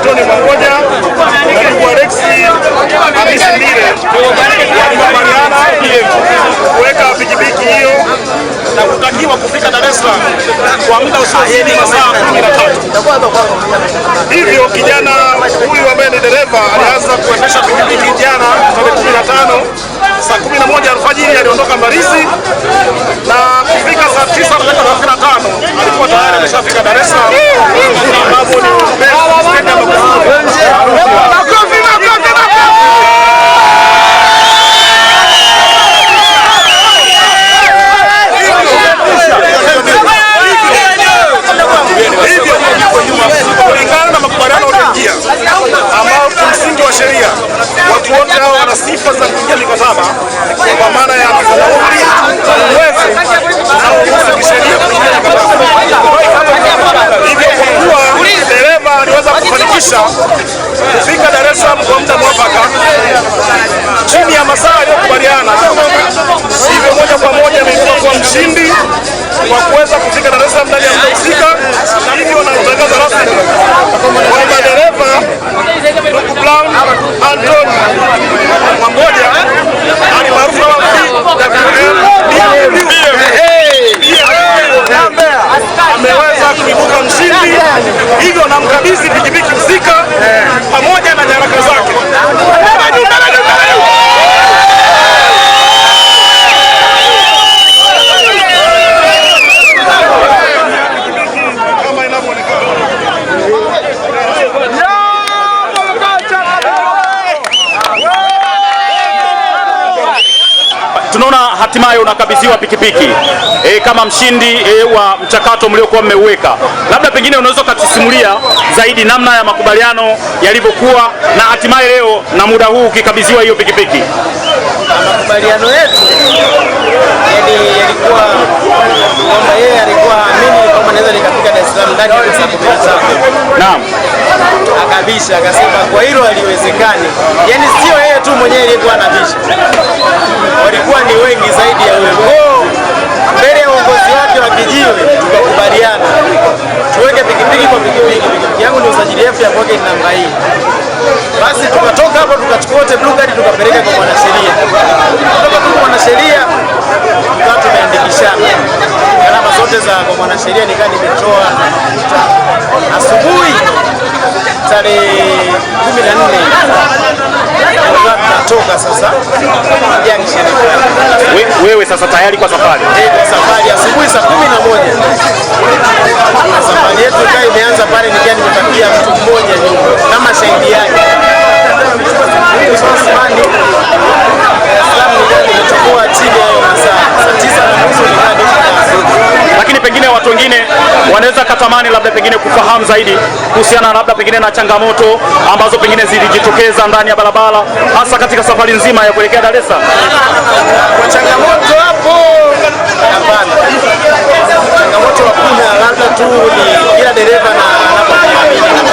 Antoni Mwangoja na ndugu Alexi Hamisi Mbile walikubaliana kuweka pikipiki hiyo na kutakiwa kufika Dar es Salaam kwa muda usiozidi masaa 13. Hivyo kijana huyu ambaye ni dereva alianza kuendesha pikipiki jana tarehe 15 saa 11 alfajiri, aliondoka Mbalizi na kufika saa 9:35 alikuwa tayari ameshafika Dar es Salaam ambapo ni kulingana na makubaliano yaliyoingia ambao kimsingi wa sheria watu wote hao wana sifa za kuingia mikataba kwa maana ya umri, uwezo unaoruhusu kisheria kuingia mikataba. Hivyo kwa kuwa dereva aliweza kufanikisha kufika Dar es Salaam kwa muda mwafaka chini ya masaa aliyokubaliana, hivyo moja kwa moja amekuwa kuwa mshindi kwa kuweza kufika Dar es Salaam ndani ya muda husika. Hivyo natangaza rasmi kwamba dereva ndugu Brown Antoni Mwangoja alimaarufu ameweza kuibuka mshindi, hivyo namkabidhi pikipiki husika pamoja na nyaraka zake. Tunaona hatimaye unakabidhiwa pikipiki kama mshindi wa mchakato mliokuwa mmeuweka. Labda pengine unaweza kutusimulia zaidi namna ya makubaliano yalivyokuwa na hatimaye leo na muda huu ukikabidhiwa hiyo pikipiki. Makubaliano yetu yalikuwa kwamba yeye alikuwa amini kwamba naweza nikafika Dar es Salaam ndani ya saa 13. Naam. Akabisha akasema kwa hilo haliwezekani. Yaani sio yeye tu mwenyewe aliyekuwa anabisha. Walikuwa ni wengi zaidi ya huyo. Mbele ya uongozi wake wa kijiwe tukakubaliana tuweke pikipiki kwa pikipiki. Pikipiki yangu ni usajili ya pocket namba hii. Basi tukatoka hapo tukachukua wote blue card tukapeleka kwa mwanasheria. Kutoka kwa mwanasheria tukawa tumeandikishana. Gharama zote za kwa mwanasheria nikaa nimetoa asubuhi tarehe 14 tunatoka sasa junction. Wewe sasa tayari kwa safari? Kwa safari asubuhi saa 11. Safari yetu kaa imeanza pale nikiwa nimepakia mtu mmoja kama shahidi yake. Nimechukua chini ya masaa 9:30. Lakini pengine watu wengine wanaweza katamani labda pengine kufahamu zaidi kuhusiana labda pengine na changamoto ambazo pengine zilijitokeza ndani ya barabara hasa katika safari nzima ya kuelekea Dar es Salaam. Kwa changamoto hapo hapana. Changamoto hakuna, labda tu ni kila dereva na anapojiamini.